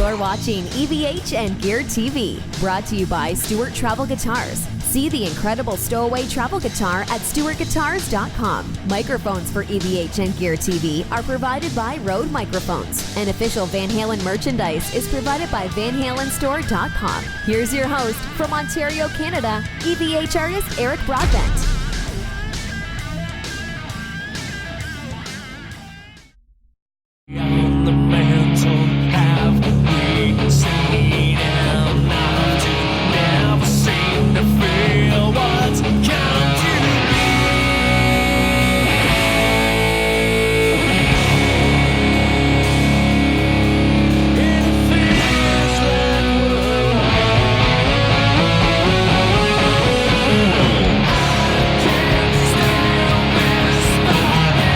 You're watching EVH and Gear TV, brought to you by Stewart Travel Guitars. See the incredible stowaway travel guitar at stewartguitars.com. Microphones for EVH and Gear TV are provided by Rode Microphones. And official Van Halen merchandise is provided by vanhalenstore.com. Here's your host from Ontario, Canada, EVH artist Eric Broadbent. On the mantle have we seen enough to never seem to feel what's come to be. And it feels like I can't still miss my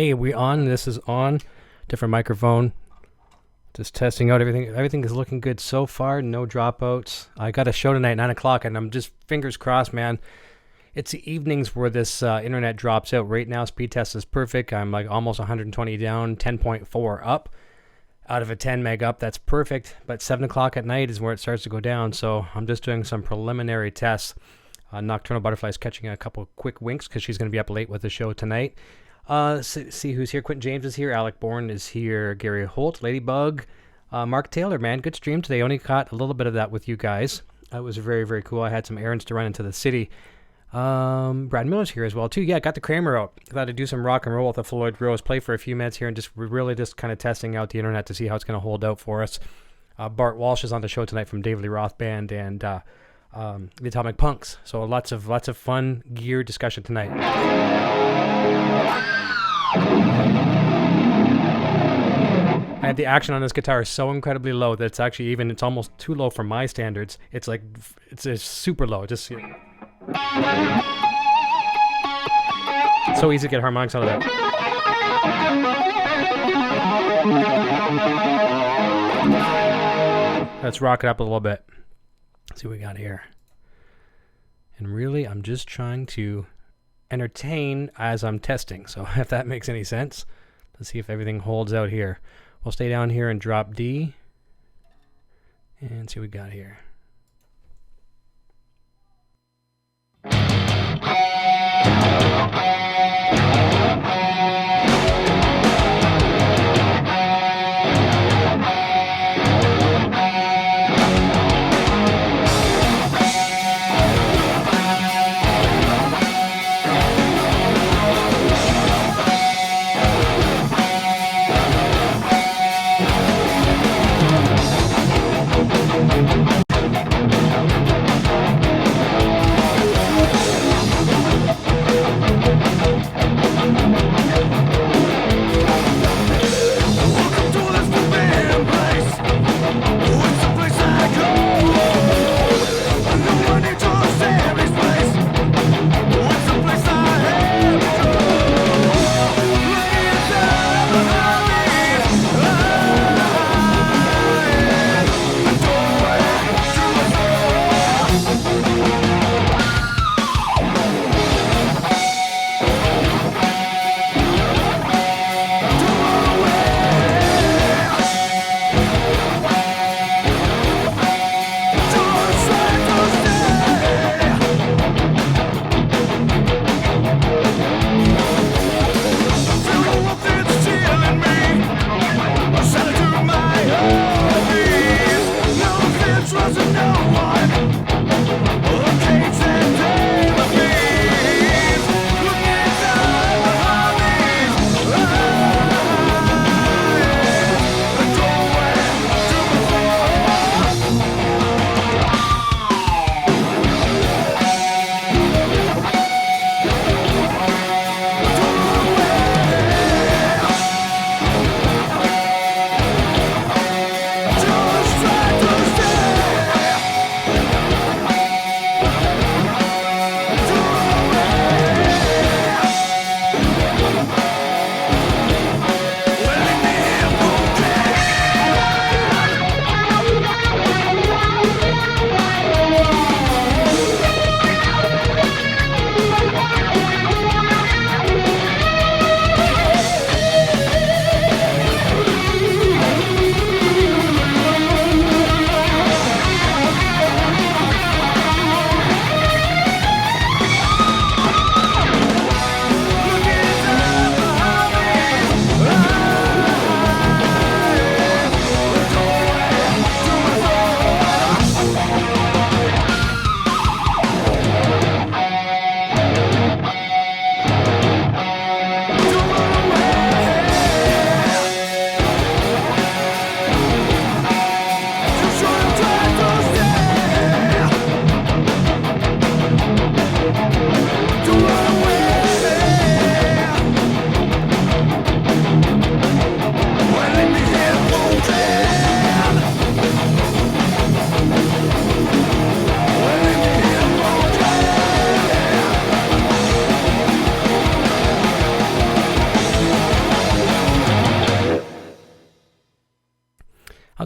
Hey, we on? This is on. Different microphone. Just testing out everything. Everything is looking good so far. No dropouts. I got a show tonight at 9 o'clock, and I'm just fingers crossed, man. It's the evenings where this internet drops out. Right now, speed test is perfect. I'm like almost 120 down, 10.4 up. Out of a 10 meg up, that's perfect. But 7 o'clock at night is where it starts to go down. So I'm just doing some preliminary tests. Nocturnal Butterfly's catching a couple quick winks because she's going to be up late with the show tonight. See who's here. Quentin James is here. Alec Bourne is here. Gary Holt, Ladybug, Mark Taylor. Man, good stream today. Only caught a little bit of that with you guys. It was very, very cool. I had some errands to run into the city. Brad Miller's here as well too. Yeah, got the Kramer out. Thought to do some rock and roll with the Floyd Rose. Play for a few minutes here and just really just kind of testing out the internet to see how it's going to hold out for us. Bart Walsh is on the show tonight from Dave Lee Roth Band and the Atomic Punks. So lots of fun gear discussion tonight. And the action on this guitar is so incredibly low that it's actually it's almost too low for my standards. It's like it's super low. Just so easy to get harmonics out of that. Let's rock it up a little bit. Let's see what we got here. And really, I'm just trying to entertain as I'm testing. So if that makes any sense, let's see if everything holds out here. We'll stay down here and drop D. And see what we got here.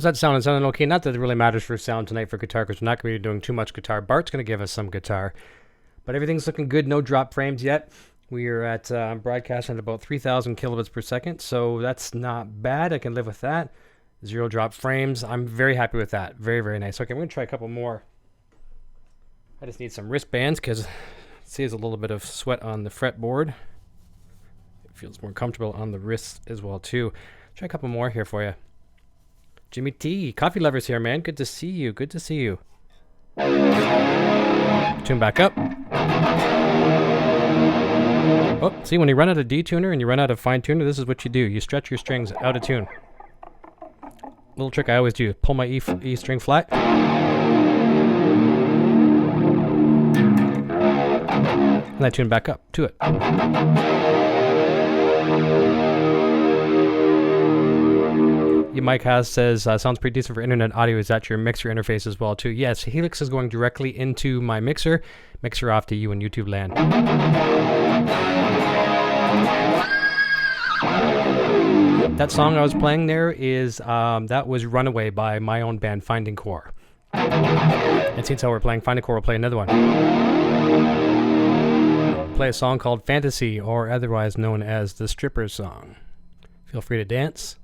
How's that sounding? Sounding okay? Not that it really matters for sound tonight for guitar because we're not going to be doing too much guitar. Bart's going to give us some guitar. But everything's looking good. No drop frames yet. We are at broadcasting at about 3,000 kilobits per second, so that's not bad. I can live with that. 0 drop frames. I'm very happy with that. Very, very nice. Okay, I'm going to try a couple more. I just need some wristbands because there's a little bit of sweat on the fretboard. It feels more comfortable on the wrist as well, too. Try a couple more here for you. Jimmy T, Coffee Lovers here, man. Good to see you. Good to see you. Tune back up. Oh, see, when you run out of D-tuner and you run out of fine tuner, this is what you do. You stretch your strings out of tune. Little trick I always do. Pull my E string flat. And I tune back up to it. Mike Haas says, sounds pretty decent for internet audio. Is that your mixer interface as well, too? Yes, Helix is going directly into my mixer. Mixer off to you in YouTube land. That song I was playing there is, that was Runaway by my own band, Finding Core. And since how we're playing Finding Core, we'll play another one. Play a song called Fantasy, or otherwise known as the Stripper's Song. Feel free to dance.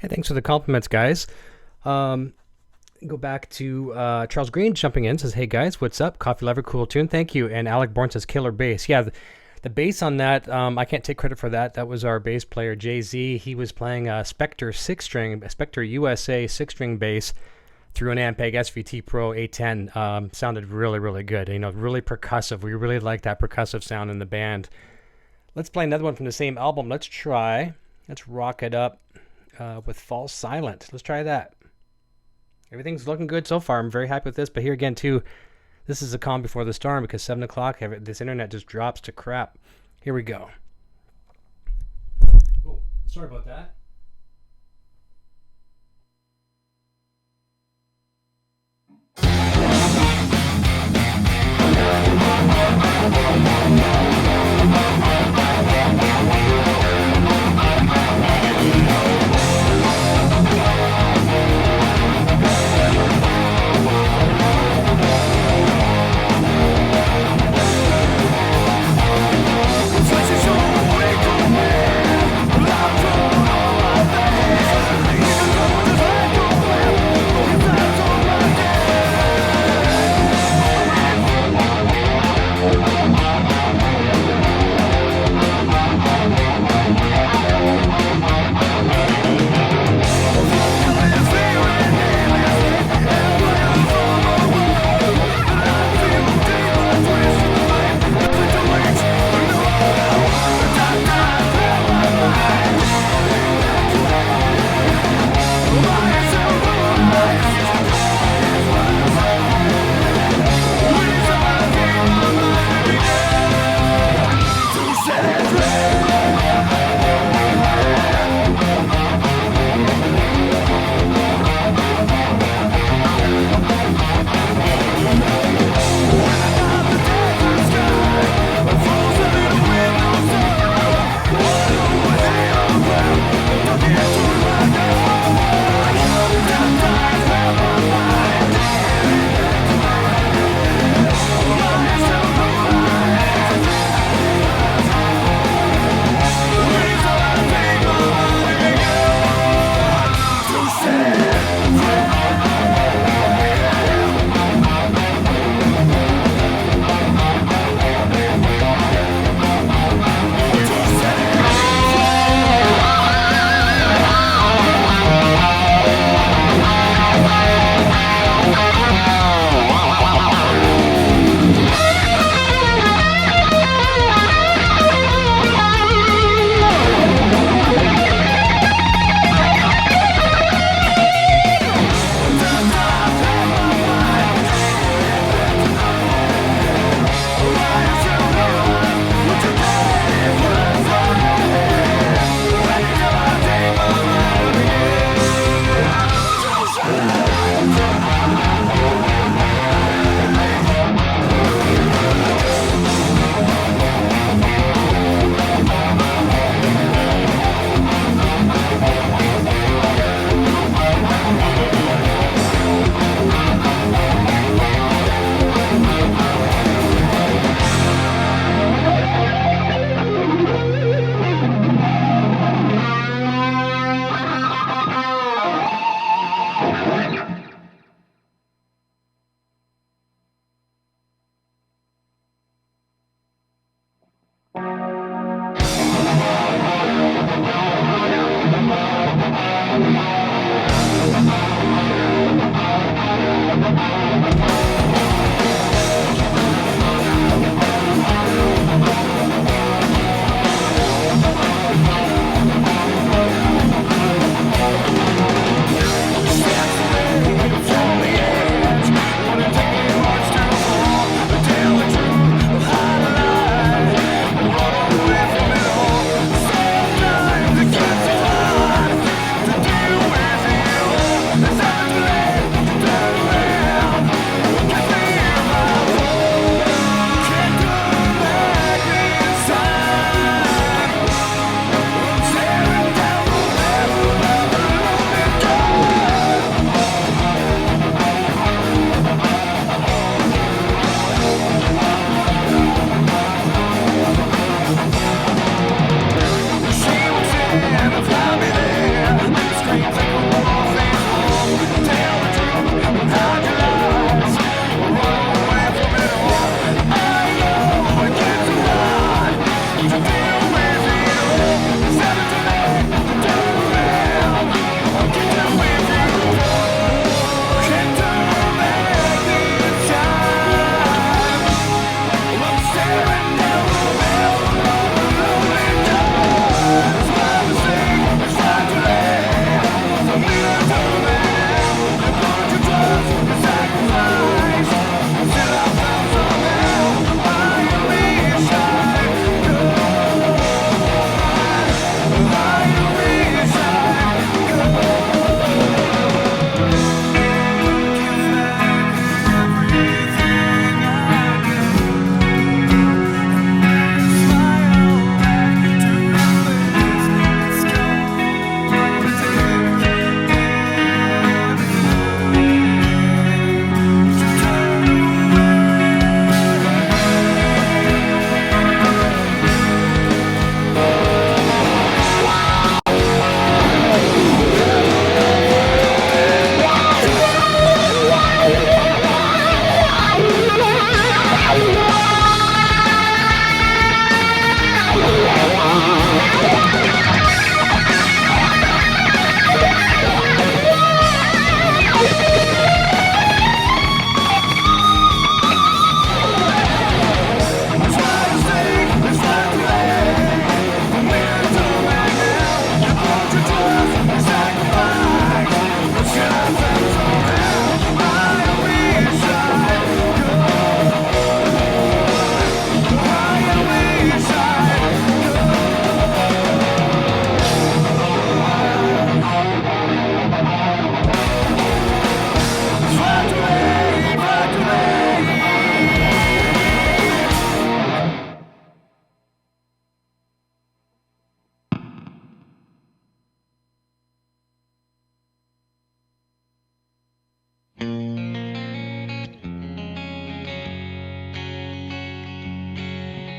Hey, thanks for the compliments, guys. Go back to Charles Green jumping in, says, hey guys, what's up? Coffee Lover, cool tune, thank you. And Alec Bourne says, killer bass. Yeah, the bass on that, I can't take credit for that. That was our bass player, Jay-Z. He was playing a Spectre 6-string, Spectre USA 6-string bass through an Ampeg SVT Pro A10. Sounded really, really good. You know, really percussive. We really like that percussive sound in the band. Let's play another one from the same album. Let's try Let's rock it up with False Silent. Let's try that. Everything's looking good so far. I'm very happy with this. But here again, too, this is a calm before the storm because 7 o'clock, this internet just drops to crap. Here we go. Oh, sorry about that.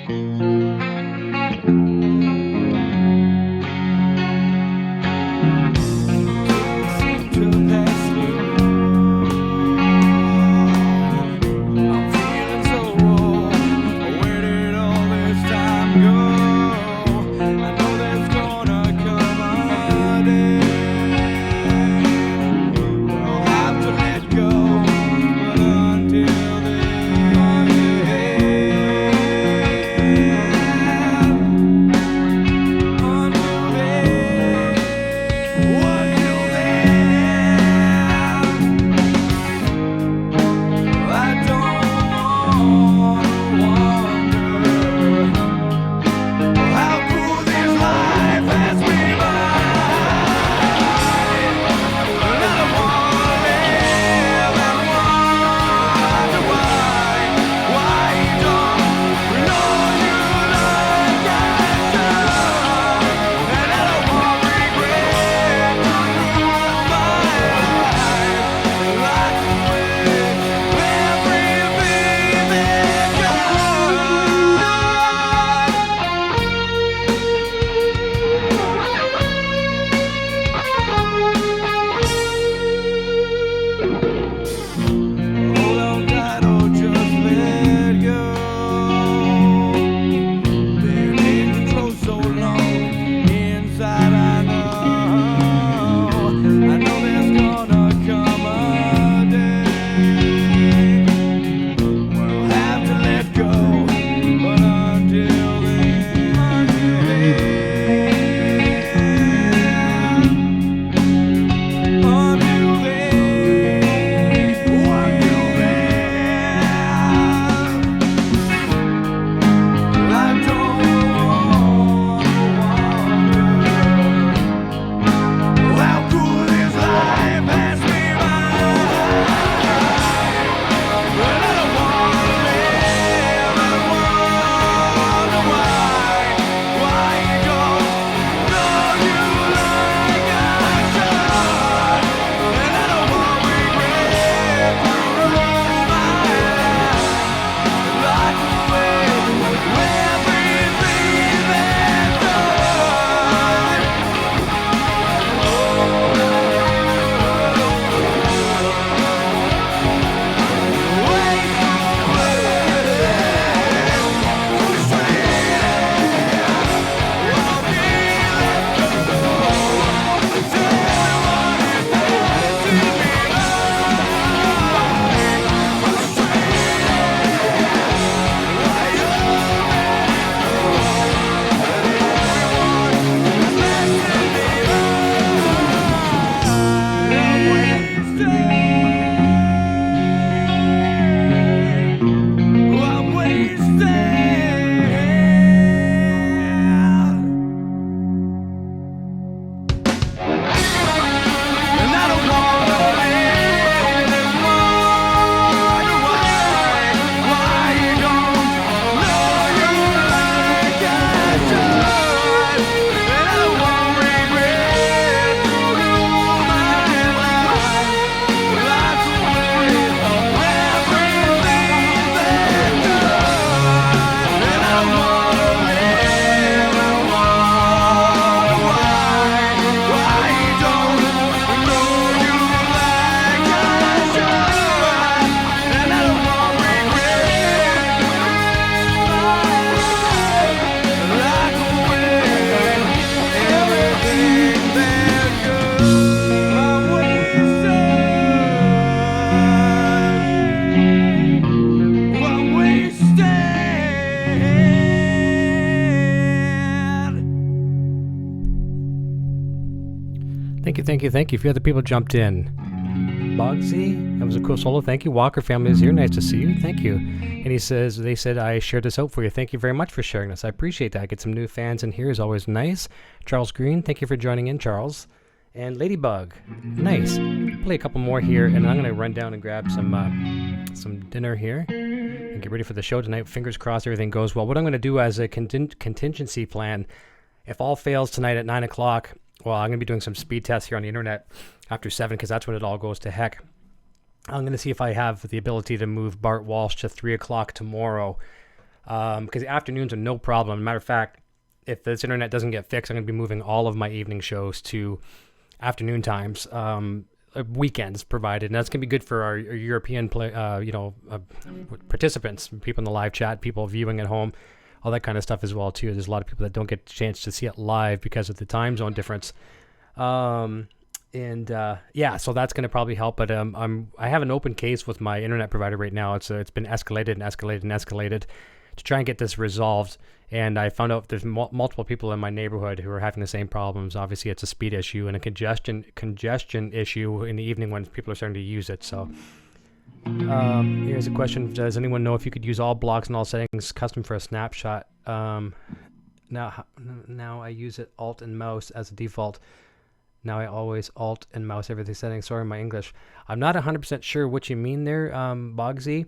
Thank you. A few other people jumped in. Buzby, that was a cool solo. Thank you. Walker family is here. Nice to see you. Thank you. And they said I shared this out for you. Thank you very much for sharing this. I appreciate that. Get some new fans in here is always nice. Charles Green, thank you for joining in, Charles. And Ladybug, nice. Play a couple more here, and I'm gonna run down and grab some dinner here and get ready for the show tonight. Fingers crossed everything goes well. What I'm gonna do as a contingency plan, if all fails tonight at 9 o'clock, well, I'm going to be doing some speed tests here on the internet after 7 because that's when it all goes to heck. I'm going to see if I have the ability to move Bart Walsh to 3 o'clock tomorrow because the afternoons are no problem. Matter of fact, if this internet doesn't get fixed, I'm going to be moving all of my evening shows to afternoon times, weekends provided. And that's going to be good for our European participants, people in the live chat, people viewing at home, all that kind of stuff as well, too. There's a lot of people that don't get a chance to see it live because of the time zone difference. So that's going to probably help. But I have an open case with my internet provider right now. It's been escalated to try and get this resolved. And I found out there's multiple people in my neighborhood who are having the same problems. Obviously, it's a speed issue and a congestion issue in the evening when people are starting to use it. So here's a question. Does anyone know if you could use all blocks and all settings custom for a snapshot? Now I use it Alt and mouse as a default. Now I always Alt and mouse everything settings. Sorry, my English. I'm not 100% sure what you mean there, Buzby.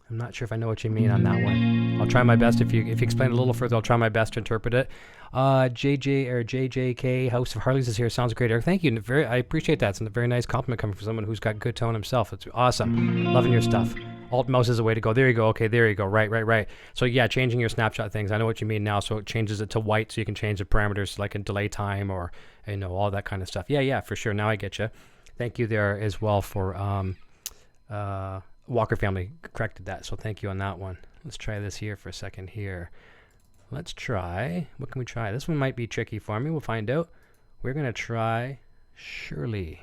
I'm not sure if I know what you mean on that one. I'll try my best. If you explain a little further, I'll try my best to interpret it. JJK House of Harleys is here. Sounds great, Eric. Thank you. I appreciate that. It's a very nice compliment coming from someone who's got good tone himself. It's awesome. Loving your stuff. Alt mouse is the way to go. There you go. Okay, there you go. Right. So yeah, changing your snapshot things. I know what you mean now. So it changes it to white, so you can change the parameters like in delay time or all that kind of stuff. Yeah, for sure. Now I get you. Thank you there as well for Walker family corrected that, so thank you on that one. Let's try this here for a second here. Let's try, what can we try? This one might be tricky for me. We'll find out. We're going to try Shirley.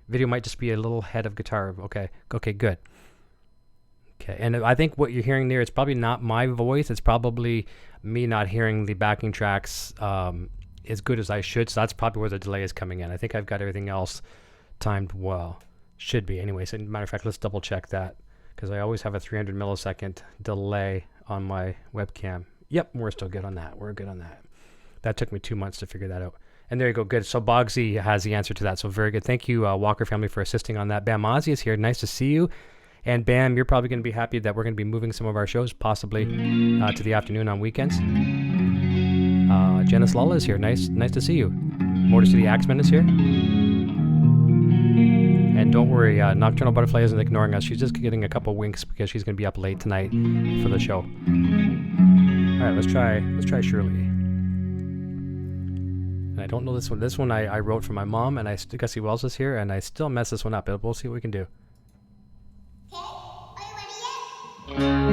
Video might just be a little head of guitar. Okay, good. Okay, and I think what you're hearing there, it's probably not my voice. It's probably me not hearing the backing tracks as good as I should, so that's probably where the delay is coming in. I think I've got everything else timed well. Should be anyway. So, matter of fact, let's double check that because I always have a 300 millisecond delay on my webcam. Yep, we're still good on that. We're good on that. That took me 2 months to figure that out. And there you go. Good. So Buzby has the answer to that. So very good. Thank you, Walker family, for assisting on that. Bam Ozzy is here. Nice to see you. And Bam, you're probably going to be happy that we're going to be moving some of our shows possibly to the afternoon on weekends. Janice Lala is here. Nice to see you. Motor City Axeman is here. And don't worry, Nocturnal Butterfly isn't ignoring us. She's just getting a couple winks because she's going to be up late tonight for the show. All right, let's try Shirley. And I don't know this one. This one I wrote for my mom, and Gussie Wells is here, and I still mess this one up. But we'll see what we can do. Okay, are you ready yet?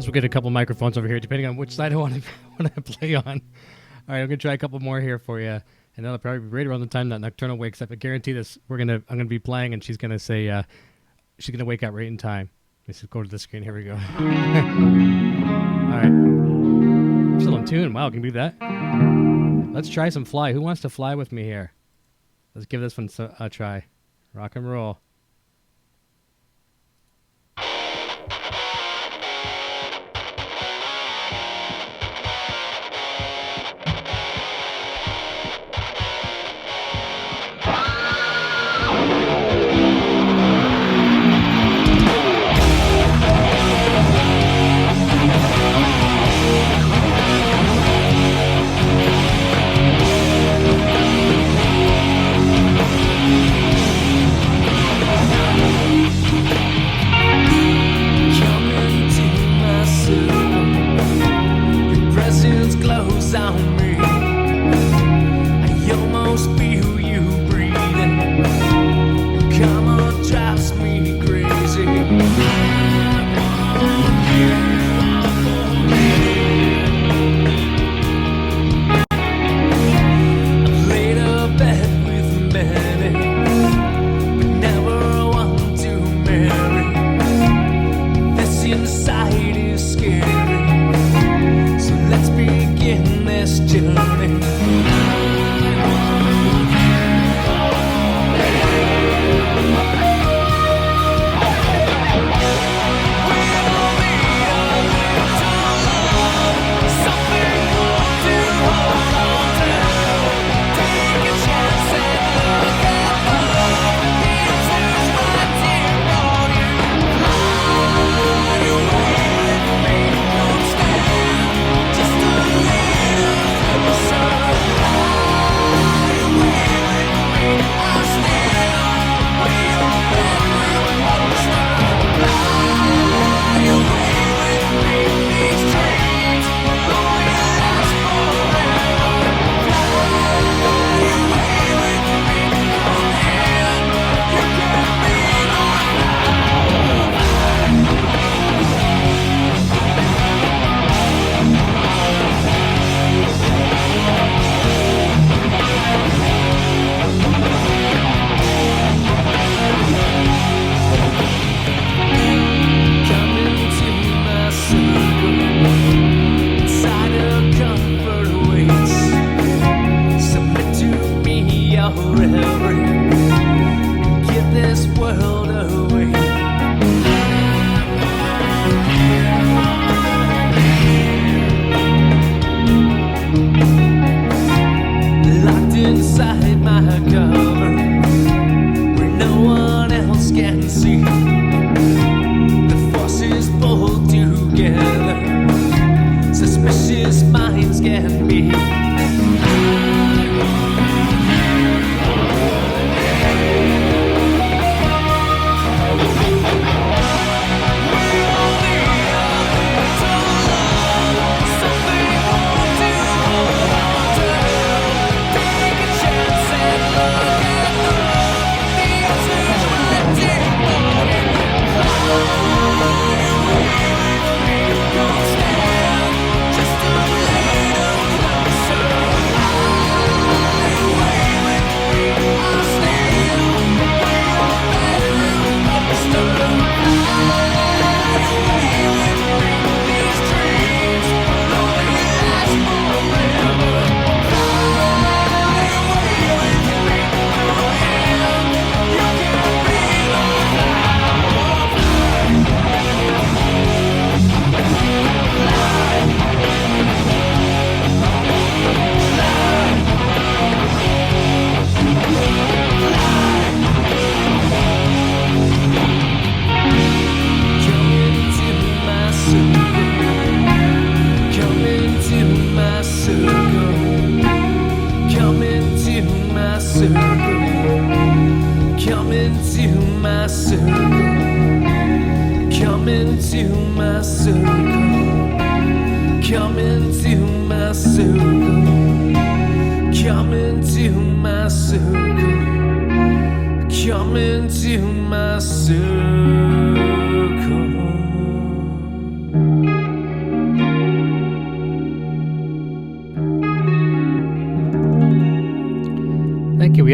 We'll get a couple microphones over here, depending on which side I want to play on. All right, I'm gonna try a couple more here for you, and that'll probably be right around the time that Nocturnal wakes up. I guarantee this. I'm gonna be playing, and she's gonna say she's gonna wake up right in time. Let's just go to the screen. Here we go. All right, I'm still in tune. Wow, can you believe that? Let's try some Fly. Who wants to fly with me here? Let's give this one a try. Rock and roll. On me, I almost feel you breathing. Come on, drives me crazy. I've laid a bed with many, but never one to marry. This inside is scary, so let's begin this journey.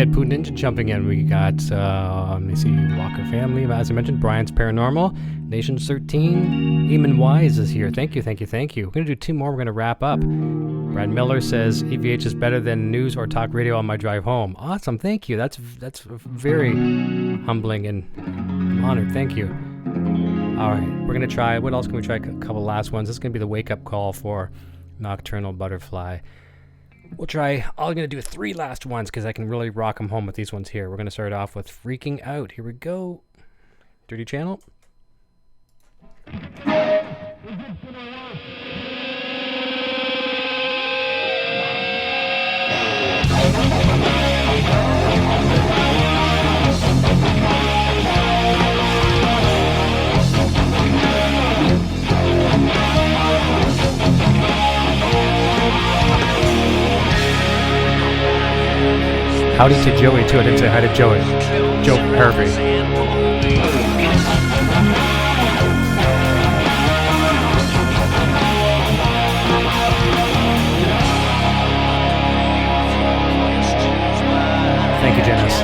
got Pooh Ninja jumping in. We got, let me see, Walker Family. As I mentioned, Brian's Paranormal. Nations 13. Eamon Wyse is here. Thank you. We're going to do 2 more. We're going to wrap up. Brad Miller says, EVH is better than news or talk radio on my drive home. Awesome. Thank you. That's very humbling and I'm honored. Thank you. All right. We're going to try. What else can we try? A couple last ones. This is going to be the wake-up call for Nocturnal Butterfly. We'll try, I'm going to do 3 last ones because I can really rock them home with these ones here. We're going to start off with Freaking Out. Here we go. Dirty Channel. Howdy to Joey, too. I didn't say hi to Joey. Joe Hervey. Thank you, Janice.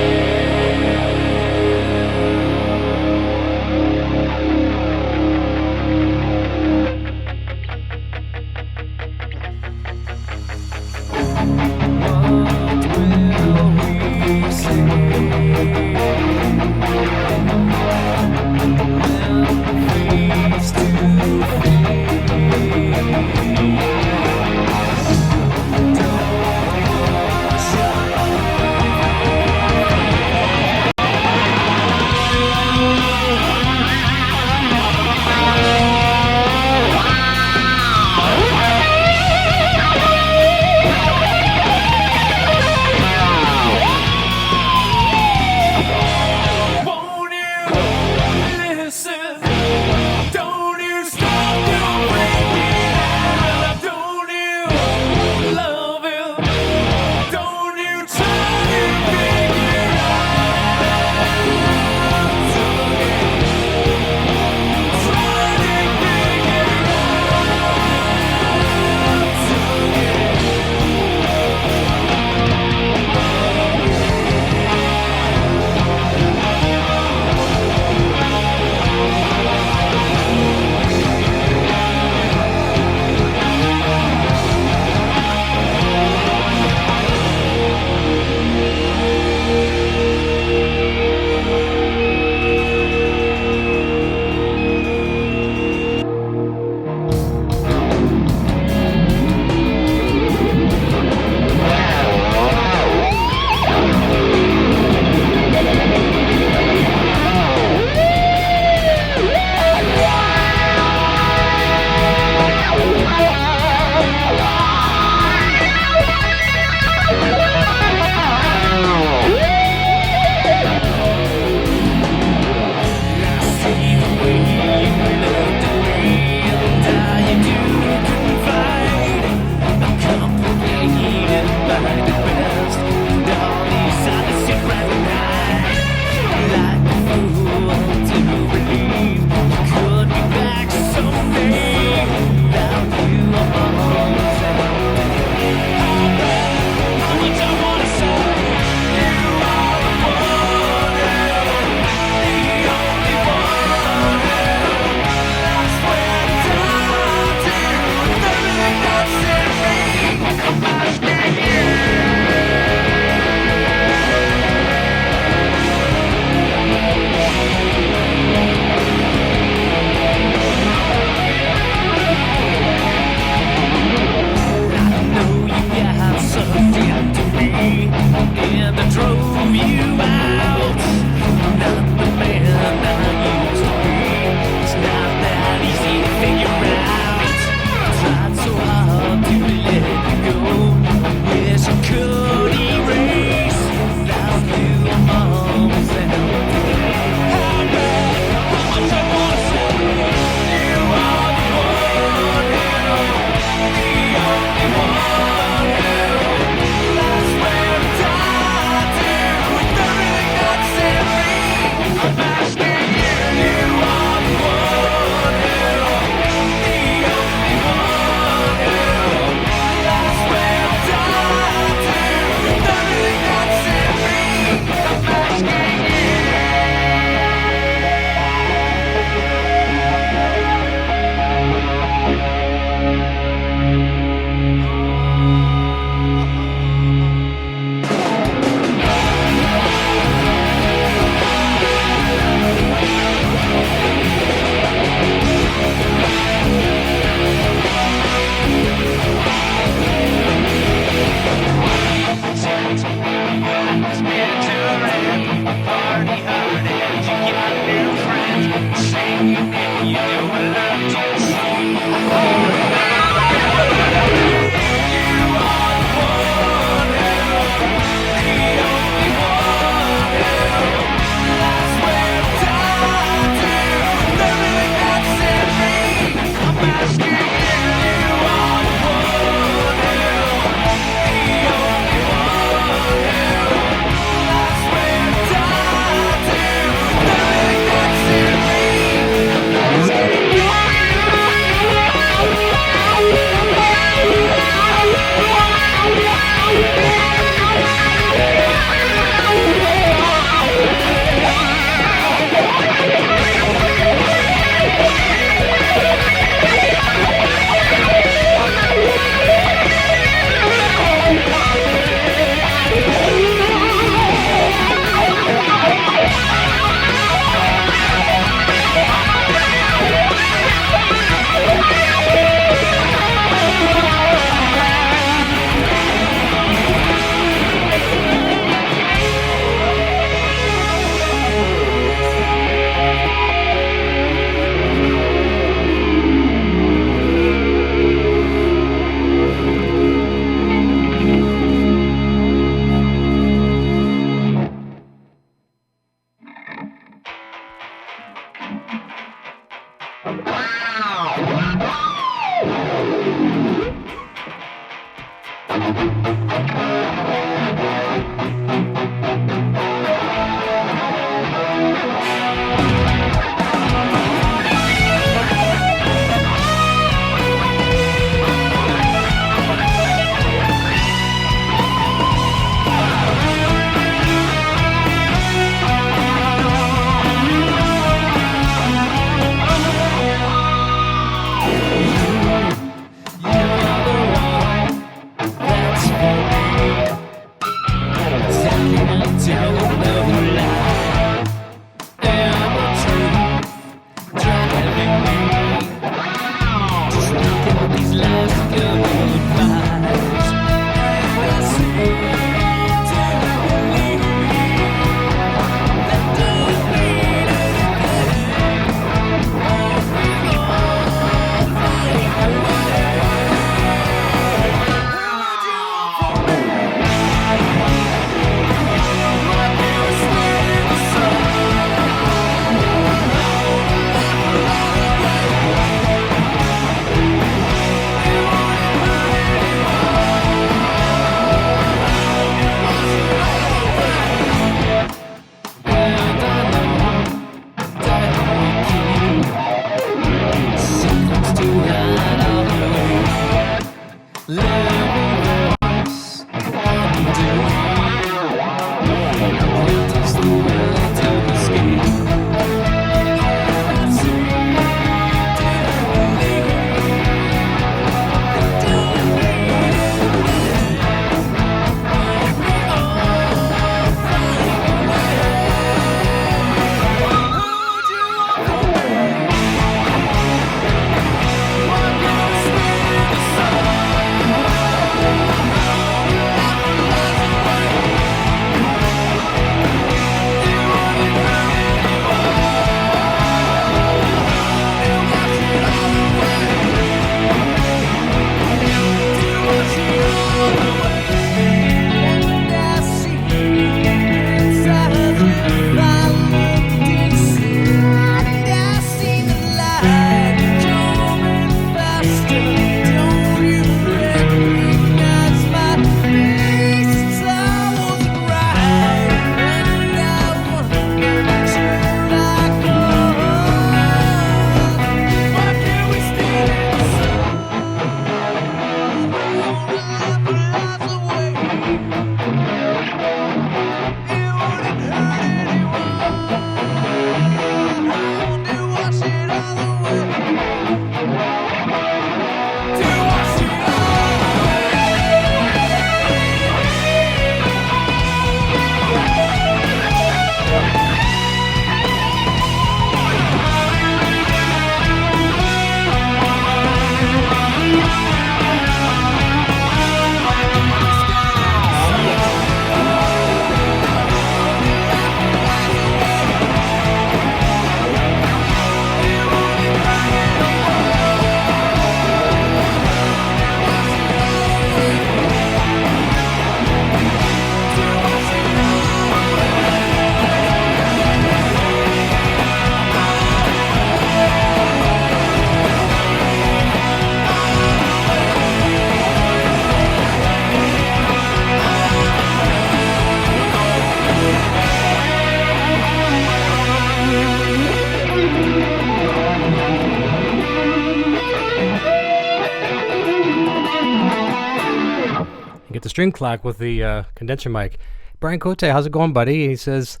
string clack with the condenser mic. Brian Cote, how's it going, buddy? He says,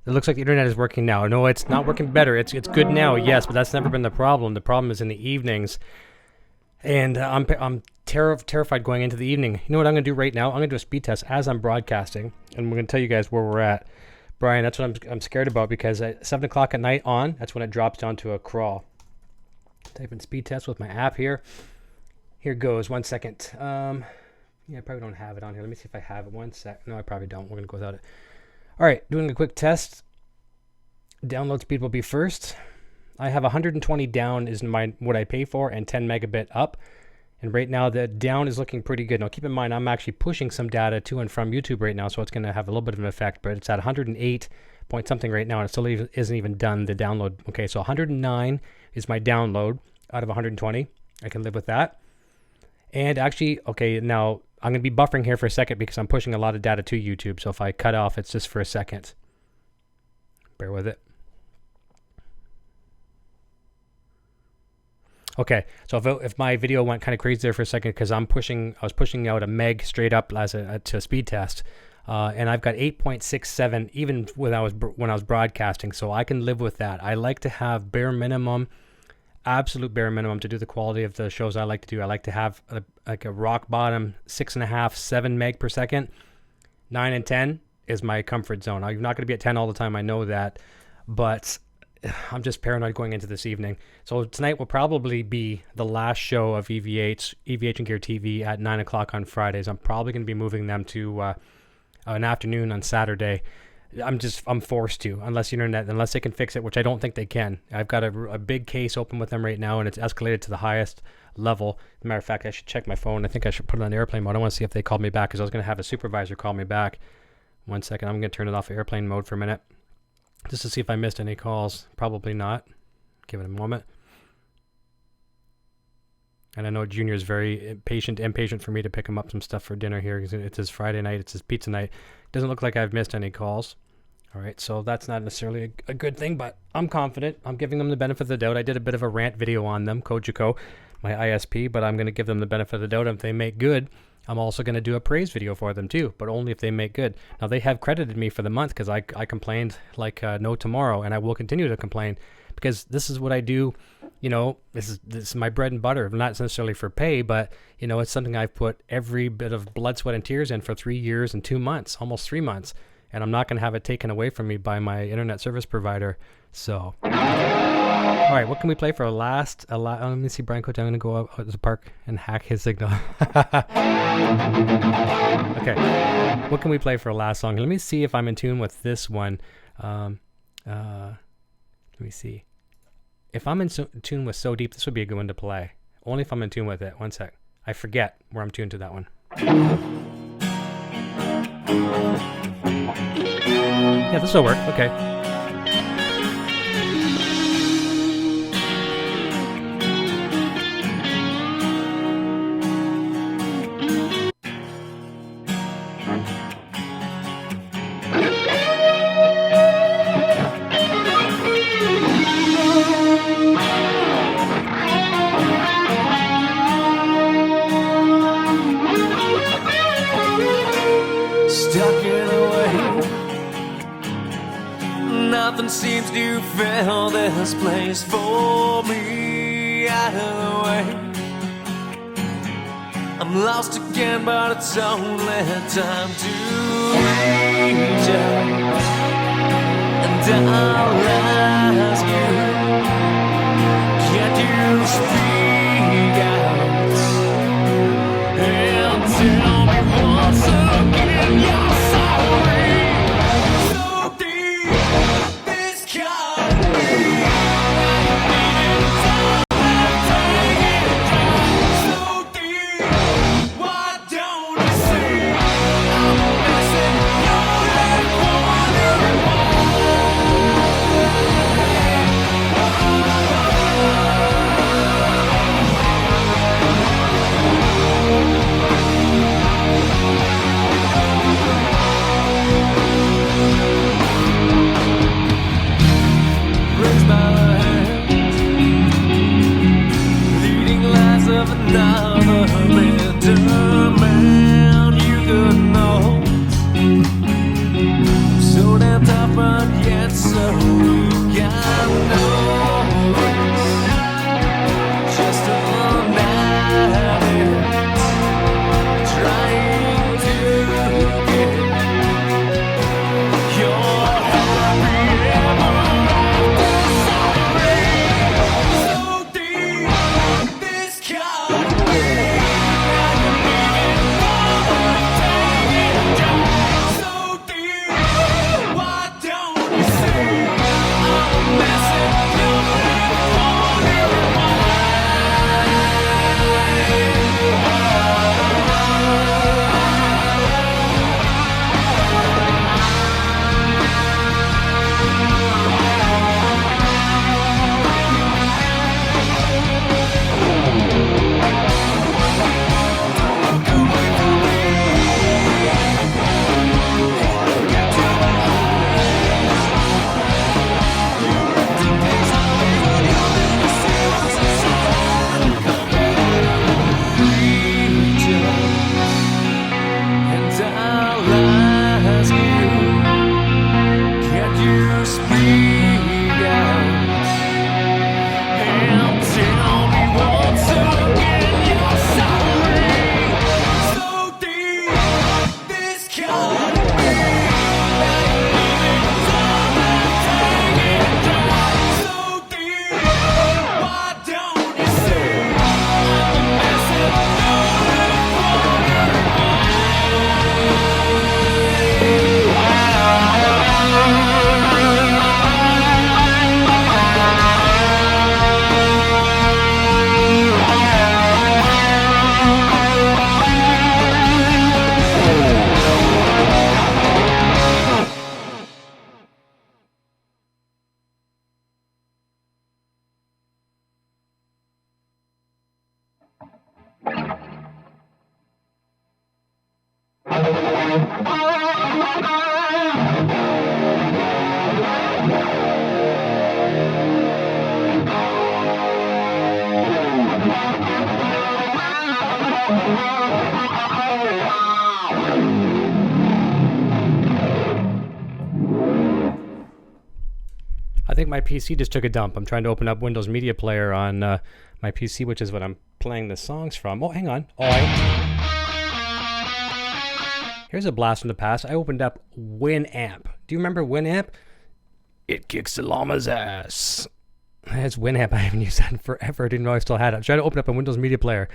it looks like the internet is working now. No, it's not working better. It's good now, yes, but that's never been the problem. The problem is in the evenings. And I'm terrified going into the evening. You know what I'm going to do right now? I'm going to do a speed test as I'm broadcasting, and we're going to tell you guys where we're at. Brian, that's what I'm scared about, because at 7 o'clock at night on, that's when it drops down to a crawl. Type in speed test with my app here. Here goes. 1 second. Yeah, I probably don't have it on here. Let me see if I have it. 1 sec. No, I probably don't. We're going to go without it. All right, doing a quick test. Download speed will be first. I have 120 down is what I pay for, and 10 megabit up. And right now the down is looking pretty good. Now keep in mind, I'm actually pushing some data to and from YouTube right now, so it's going to have a little bit of an effect, but it's at 108 point something right now, and it still isn't even done, the download. Okay, so 109 is my download out of 120. I can live with that. And actually, okay, now I'm going to be buffering here for a second because I'm pushing a lot of data to YouTube, so if I cut off, it's just for a second. Bear with it. Okay, so if my video went kind of crazy there for a second, because I was pushing out a meg straight up to a speed test, and I've got 8.67 even when I was broadcasting, so I can live with that. I like to have bare minimum, absolute bare minimum to do the quality of the shows I like to do. I like to have a rock bottom 6.5, 7 meg per second. 9 and 10 is my comfort zone. I'm not going to be at 10 all the time, I know that, but I'm just paranoid going into this evening. So tonight will probably be the last show of EVH and Gear TV at 9 o'clock on Fridays. I'm probably going to be moving them to an afternoon on Saturday. I'm forced to, unless they can fix it, which I don't think they can. I've got a big case open with them right now, and it's escalated to the highest level. As a matter of fact, I should check my phone. I think I should put it on airplane mode. I want to see if they called me back, because I was going to have a supervisor call me back. 1 second. I'm going to turn it off airplane mode for a minute, just to see if I missed any calls. Probably not. Give it a moment. And I know Junior's very impatient for me to pick him up some stuff for dinner here. It's his Friday night. It's his pizza night. Doesn't look like I've missed any calls. All right, so that's not necessarily a good thing, but I'm confident. I'm giving them the benefit of the doubt. I did a bit of a rant video on them, Kojiko, my ISP, but I'm going to give them the benefit of the doubt. If they make good, I'm also going to do a praise video for them too, but only if they make good. Now, they have credited me for the month because I complained like no tomorrow, and I will continue to complain because this is what I do. You know, this is my bread and butter, not necessarily for pay, but, you know, it's something I've put every bit of blood, sweat, and tears in for 3 years and 2 months, almost 3 months, and I'm not going to have it taken away from me by my internet service provider. So, all right, what can we play for a last? Let me see, Brian Coach. I'm going to go out to the park and hack his signal. Okay, what can we play for a last song? Let me see if I'm in tune with this one. Let me see. If I'm in tune with So Deep, this would be a good one to play. Only if I'm in tune with it. 1 sec. I forget where I'm tuned to that one. Yeah, this will work. Okay. Nothing seems to fill this place for me out of the way. I'm lost again, but it's only time to reach out. And I'll ask you, can you speak out and tell me once again you're sorry? Your but yet so weak. I know it's just a habit, trying to get your happy ever after. So deep, this cut me. So deep, why don't you see I'm a massive I think my PC just took a dump. I'm trying to open up Windows Media Player on my PC, which is what I'm playing the songs from. Oh, hang on. Here's a blast from the past. I opened up Winamp. Do you remember Winamp? It kicks the llama's ass. That's Winamp. I haven't used that in forever. I didn't know I still had it. I'm trying to open up a Windows Media Player.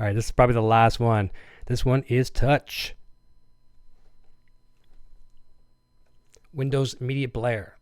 All right, this is probably the last one. This one is Touch. Windows Media Player.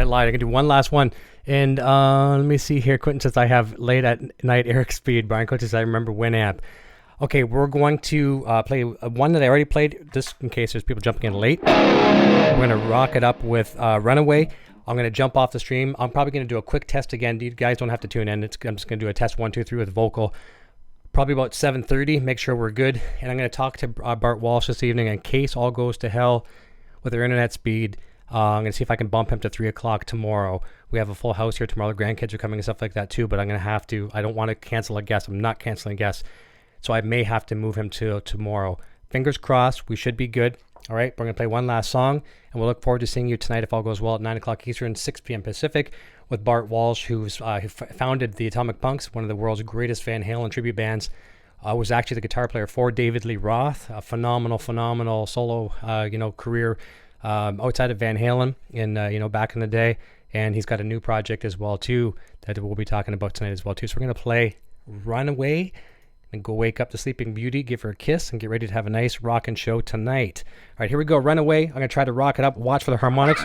lied. I can do one last one. And let me see here. Quentin says I have late at night Eric Speed. Brian Coach says I remember Winamp. Okay, we're going to play one that I already played, just in case there's people jumping in late. We're going to rock it up with Runaway. I'm going to jump off the stream. I'm probably going to do a quick test again. You guys don't have to tune in. I'm just going to do a test 1, 2, 3 with vocal. Probably about 7:30. Make sure we're good. And I'm going to talk to Bart Walsh this evening in case all goes to hell with their internet speed. I'm going to see if I can bump him to 3 o'clock tomorrow. We have a full house here tomorrow. The grandkids are coming and stuff like that too, but I'm going to have to. I don't want to cancel a guest. I'm not canceling guests. So I may have to move him to tomorrow. Fingers crossed. We should be good. All right. We're going to play one last song, and we'll look forward to seeing you tonight if all goes well at 9 o'clock Eastern, 6 p.m. Pacific with Bart Walsh, who founded the Atomic Punks, one of the world's greatest Van Halen tribute bands. Was actually the guitar player for David Lee Roth, a phenomenal solo, career outside of Van Halen in, back in the day. And he's got a new project as well, too, that we'll be talking about tonight as well, too. So we're going to play Runaway and go wake up the Sleeping Beauty, give her a kiss, and get ready to have a nice rockin' show tonight. All right, here we go. Runaway. I'm going to try to rock it up. Watch for the harmonics.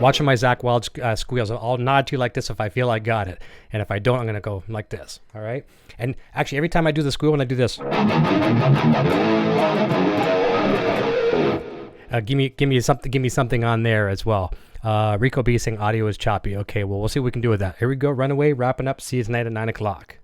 Watching my Zach Wild squeals. I'll nod to you like this if I feel I got it. And if I don't, I'm going to go like this. All right? And actually, every time I do the squeal, when I do this, give me something on there as well. Rico B saying audio is choppy. Okay, well, we'll see what we can do with that. Here we go. Runaway, wrapping up. See you tonight at 9 o'clock.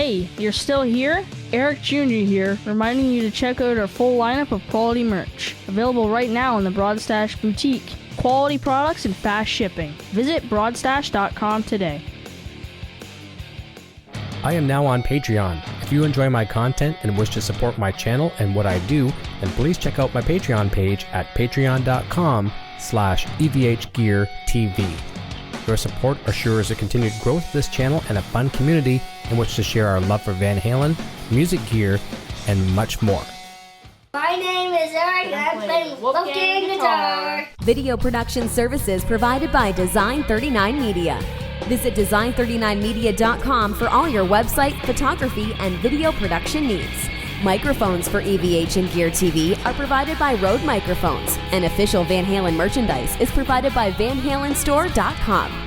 Hey, you're still here? Eric Jr. here, reminding you to check out our full lineup of quality merch. Available right now in the Broadstash Boutique. Quality products and fast shipping. Visit broadstash.com today. I am now on Patreon. If you enjoy my content and wish to support my channel and what I do, then please check out my Patreon page at patreon.com/evhgeartv. Your support assures the continued growth of this channel and a fun community in which to share our love for Van Halen, music gear, and much more. My name is Eric and I've been looking guitar. Video production services provided by Design39 Media. Visit design39media.com for all your website, photography, and video production needs. Microphones for EVH and Gear TV are provided by Rode Microphones, and official Van Halen merchandise is provided by VanHalenStore.com.